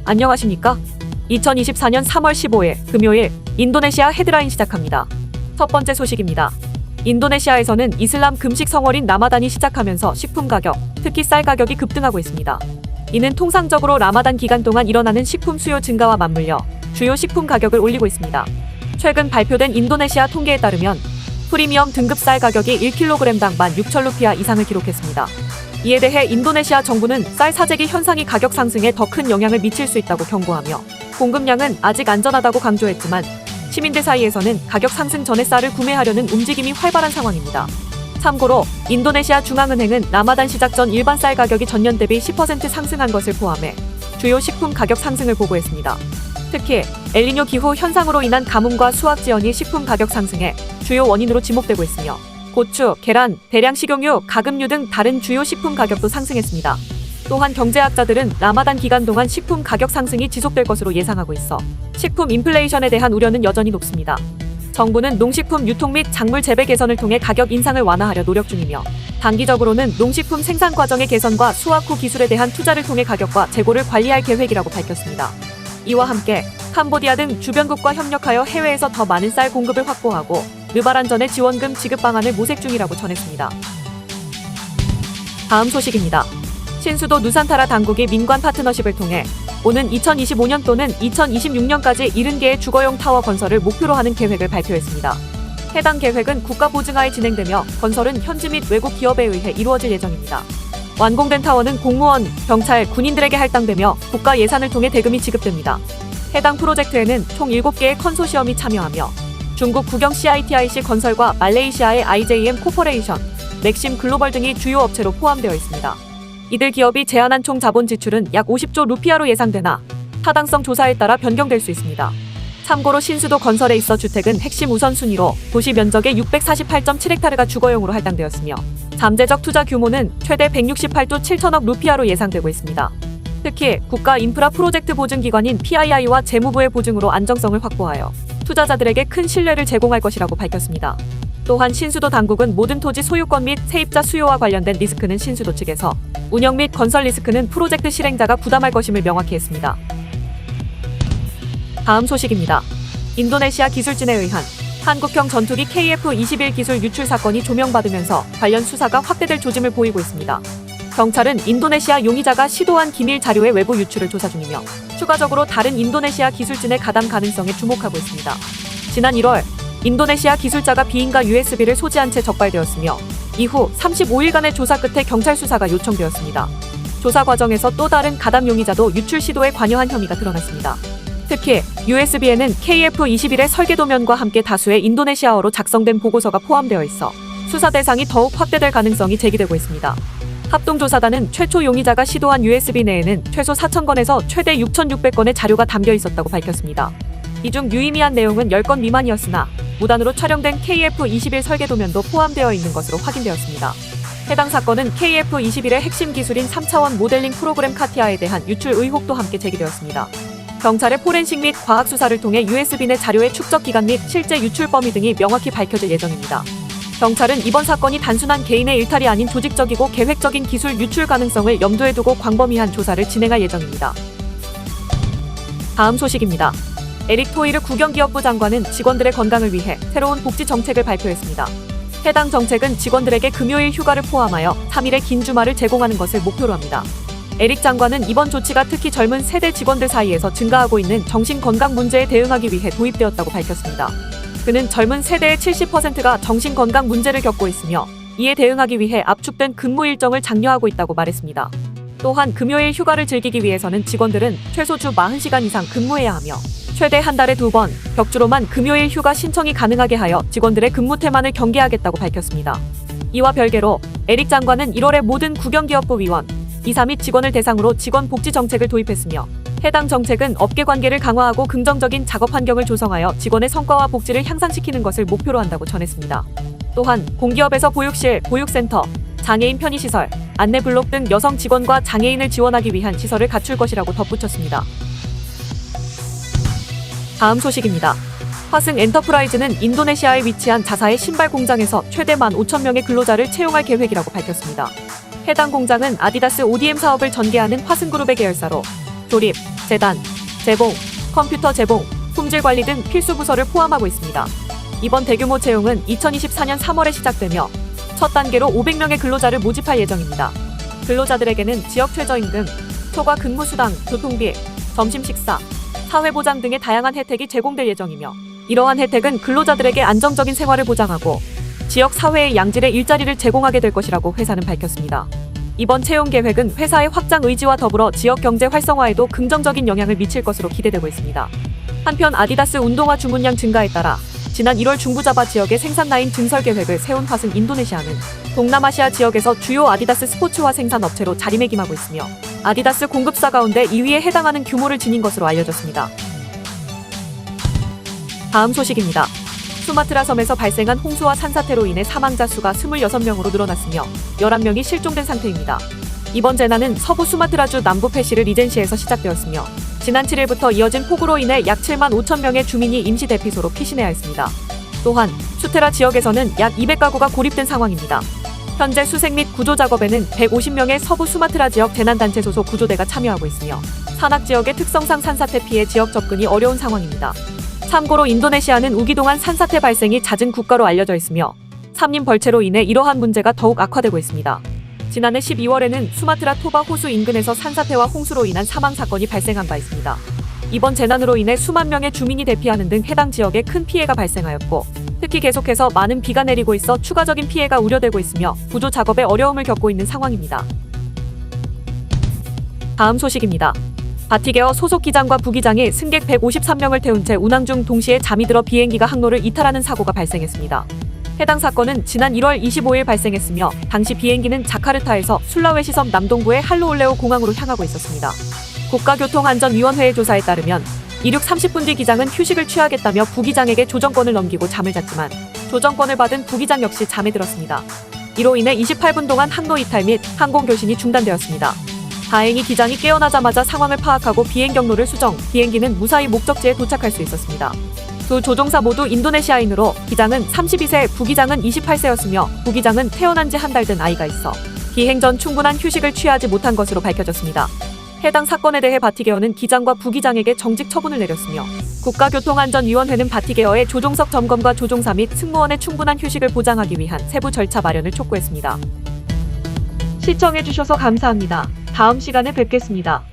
안녕하십니까? 2024년 3월 15일 금요일 인도네시아 헤드라인 시작합니다. 첫 번째 소식입니다. 인도네시아에서는 이슬람 금식 성월인 라마단이 시작하면서 식품 가격, 특히 쌀 가격이 급등하고 있습니다. 이는 통상적으로 라마단 기간 동안 일어나는 식품 수요 증가와 맞물려 주요 식품 가격을 올리고 있습니다. 최근 발표된 인도네시아 통계에 따르면 프리미엄 등급 쌀 가격이 1kg당 16,000루피아 이상을 기록했습니다. 이에 대해 인도네시아 정부는 쌀 사재기 현상이 가격 상승에 더 큰 영향을 미칠 수 있다고 경고하며 공급량은 아직 안전하다고 강조했지만 시민들 사이에서는 가격 상승 전에 쌀을 구매하려는 움직임이 활발한 상황입니다. 참고로 인도네시아 중앙은행은 라마단 시작 전 일반 쌀 가격이 전년 대비 10% 상승한 것을 포함해 주요 식품 가격 상승을 보고했습니다. 특히 엘니뇨 기후 현상으로 인한 가뭄과 수확 지연이 식품 가격 상승의 주요 원인으로 지목되고 있으며 고추, 계란, 대량 식용유, 가금류 등 다른 주요 식품 가격도 상승했습니다. 또한 경제학자들은 라마단 기간 동안 식품 가격 상승이 지속될 것으로 예상하고 있어 식품 인플레이션에 대한 우려는 여전히 높습니다. 정부는 농식품 유통 및 작물 재배 개선을 통해 가격 인상을 완화하려 노력 중이며 단기적으로는 농식품 생산 과정의 개선과 수확 후 기술에 대한 투자를 통해 가격과 재고를 관리할 계획이라고 밝혔습니다. 이와 함께 캄보디아 등 주변국과 협력하여 해외에서 더 많은 쌀 공급을 확보하고 르바란전의 지원금 지급 방안을 모색 중이라고 전했습니다. 다음 소식입니다. 신수도 누산타라 당국이 민관 파트너십을 통해 오는 2025년 또는 2026년까지 70개의 주거용 타워 건설을 목표로 하는 계획을 발표했습니다. 해당 계획은 국가 보증하에 진행되며 건설은 현지 및 외국 기업에 의해 이루어질 예정입니다. 완공된 타워는 공무원, 경찰, 군인들에게 할당되며 국가 예산을 통해 대금이 지급됩니다. 해당 프로젝트에는 총 7개의 컨소시엄이 참여하며 중국 국영 CITIC 건설과 말레이시아의 IJM 코퍼레이션, 맥심 글로벌 등이 주요 업체로 포함되어 있습니다. 이들 기업이 제안한 총 자본 지출은 약 50조 루피아로 예상되나 타당성 조사에 따라 변경될 수 있습니다. 참고로 신수도 건설에 있어 주택은 핵심 우선순위로 도시 면적의 648.7헥타르가 주거용으로 할당되었으며 잠재적 투자 규모는 최대 168조 7천억 루피아로 예상되고 있습니다. 특히 국가 인프라 프로젝트 보증기관인 PII와 재무부의 보증으로 안정성을 확보하여 투자자들에게 큰 신뢰를 제공할 것이라고 밝혔습니다. 또한 신수도 당국은 모든 토지 소유권 및 세입자 수요와 관련된 리스크는 신수도 측에서, 운영 및 건설 리스크는 프로젝트 실행자가 부담할 것임을 명확히 했습니다. 다음 소식입니다. 인도네시아 기술진에 의한 한국형 전투기 KF-21 기술 유출 사건이 조명받으면서 관련 수사가 확대될 조짐을 보이고 있습니다. 경찰은 인도네시아 용의자가 시도한 기밀 자료의 외부 유출을 조사 중이며 추가적으로 다른 인도네시아 기술진의 가담 가능성에 주목하고 있습니다. 지난 1월 인도네시아 기술자가 비인가 USB를 소지한 채 적발되었으며 이후 35일간의 조사 끝에 경찰 수사가 요청되었습니다. 조사 과정에서 또 다른 가담 용의자도 유출 시도에 관여한 혐의가 드러났습니다. 특히 USB에는 KF-21의 설계 도면과 함께 다수의 인도네시아어로 작성된 보고서가 포함되어 있어 수사 대상이 더욱 확대될 가능성이 제기되고 있습니다. 합동조사단은 최초 용의자가 시도한 USB 내에는 최소 4,000건에서 최대 6,600건의 자료가 담겨 있었다고 밝혔습니다. 이 중 유의미한 내용은 10건 미만이었으나 무단으로 촬영된 KF-21 설계 도면도 포함되어 있는 것으로 확인되었습니다. 해당 사건은 KF-21의 핵심 기술인 3차원 모델링 프로그램 카티아에 대한 유출 의혹도 함께 제기되었습니다. 경찰의 포렌식 및 과학 수사를 통해 USB 내 자료의 축적 기간 및 실제 유출 범위 등이 명확히 밝혀질 예정입니다. 경찰은 이번 사건이 단순한 개인의 일탈이 아닌 조직적이고 계획적인 기술 유출 가능성을 염두에 두고 광범위한 조사를 진행할 예정입니다. 다음 소식입니다. 에릭 토이르 국영기업부 장관은 직원들의 건강을 위해 새로운 복지 정책을 발표했습니다. 해당 정책은 직원들에게 금요일 휴가를 포함하여 3일의 긴 주말을 제공하는 것을 목표로 합니다. 에릭 장관은 이번 조치가 특히 젊은 세대 직원들 사이에서 증가하고 있는 정신건강 문제에 대응하기 위해 도입되었다고 밝혔습니다. 그는 젊은 세대의 70%가 정신건강 문제를 겪고 있으며 이에 대응하기 위해 압축된 근무 일정을 장려하고 있다고 말했습니다. 또한 금요일 휴가를 즐기기 위해서는 직원들은 최소 주 40시간 이상 근무해야 하며 최대 한 달에 2번 격주로만 금요일 휴가 신청이 가능하게 하여 직원들의 근무 태만을 경계하겠다고 밝혔습니다. 이와 별개로 에릭 장관은 1월에 모든 국영기업부 위원, 이사 및 직원을 대상으로 직원 복지 정책을 도입했으며 해당 정책은 업계 관계를 강화하고 긍정적인 작업 환경을 조성하여 직원의 성과와 복지를 향상시키는 것을 목표로 한다고 전했습니다. 또한 공기업에서 보육실, 보육센터, 장애인 편의시설, 안내블록 등 여성 직원과 장애인을 지원하기 위한 시설을 갖출 것이라고 덧붙였습니다. 다음 소식입니다. 화승 엔터프라이즈는 인도네시아에 위치한 자사의 신발 공장에서 최대 15,000명의 근로자를 채용할 계획이라고 밝혔습니다. 해당 공장은 아디다스 ODM 사업을 전개하는 화승그룹의 계열사로 조립, 재단, 재봉, 컴퓨터 재봉, 품질 관리 등 필수 부서를 포함하고 있습니다. 이번 대규모 채용은 2024년 3월에 시작되며 첫 단계로 500명의 근로자를 모집할 예정입니다. 근로자들에게는 지역 최저임금, 초과 근무수당, 교통비, 점심 식사, 사회보장 등의 다양한 혜택이 제공될 예정이며 이러한 혜택은 근로자들에게 안정적인 생활을 보장하고 지역 사회의 양질의 일자리를 제공하게 될 것이라고 회사는 밝혔습니다. 이번 채용 계획은 회사의 확장 의지와 더불어 지역 경제 활성화에도 긍정적인 영향을 미칠 것으로 기대되고 있습니다. 한편 아디다스 운동화 주문량 증가에 따라 지난 1월 중부자바 지역의 생산 라인 증설 계획을 세운 화승 인도네시아는 동남아시아 지역에서 주요 아디다스 스포츠화 생산 업체로 자리매김하고 있으며 아디다스 공급사 가운데 2위에 해당하는 규모를 지닌 것으로 알려졌습니다. 다음 소식입니다. 수마트라 섬에서 발생한 홍수와 산사태로 인해 사망자 수가 26명으로 늘어났으며 11명이 실종된 상태입니다. 이번 재난은 서부 수마트라주 남부 페시르 리젠시에서 시작되었으며 지난 7일부터 이어진 폭우로 인해 약 7만 5천 명의 주민이 임시 대피소로 피신해야 했습니다. 또한 수테라 지역에서는 약 200가구가 고립된 상황입니다. 현재 수색 및 구조 작업에는 150명의 서부 수마트라 지역 재난단체 소속 구조대가 참여하고 있으며 산악 지역의 특성상 산사태 피해 지역 접근이 어려운 상황입니다. 참고로 인도네시아는 우기 동안 산사태 발생이 잦은 국가로 알려져 있으며 삼림 벌채로 인해 이러한 문제가 더욱 악화되고 있습니다. 지난해 12월에는 수마트라 토바 호수 인근에서 산사태와 홍수로 인한 사망 사건이 발생한 바 있습니다. 이번 재난으로 인해 수만 명의 주민이 대피하는 등 해당 지역에 큰 피해가 발생하였고 특히 계속해서 많은 비가 내리고 있어 추가적인 피해가 우려되고 있으며 구조 작업에 어려움을 겪고 있는 상황입니다. 다음 소식입니다. 바티게어 소속 기장과 부기장이 승객 153명을 태운 채 운항 중 동시에 잠이 들어 비행기가 항로를 이탈하는 사고가 발생했습니다. 해당 사건은 지난 1월 25일 발생했으며 당시 비행기는 자카르타에서 술라웨시 섬 남동부의 할로올레오 공항으로 향하고 있었습니다. 국가교통안전위원회의 조사에 따르면 이륙 30분 뒤 기장은 휴식을 취하겠다며 부기장에게 조정권을 넘기고 잠을 잤지만 조정권을 받은 부기장 역시 잠에 들었습니다. 이로 인해 28분 동안 항로 이탈 및 항공교신이 중단되었습니다. 다행히 기장이 깨어나자마자 상황을 파악하고 비행 경로를 수정, 비행기는 무사히 목적지에 도착할 수 있었습니다. 두 조종사 모두 인도네시아인으로 기장은 32세, 부기장은 28세였으며 부기장은 태어난 지 한 달 된 아이가 있어 비행 전 충분한 휴식을 취하지 못한 것으로 밝혀졌습니다. 해당 사건에 대해 바티게어는 기장과 부기장에게 정직 처분을 내렸으며 국가교통안전위원회는 바티게어의 조종석 점검과 조종사 및 승무원의 충분한 휴식을 보장하기 위한 세부 절차 마련을 촉구했습니다. 시청해주셔서 감사합니다. 다음 시간에 뵙겠습니다.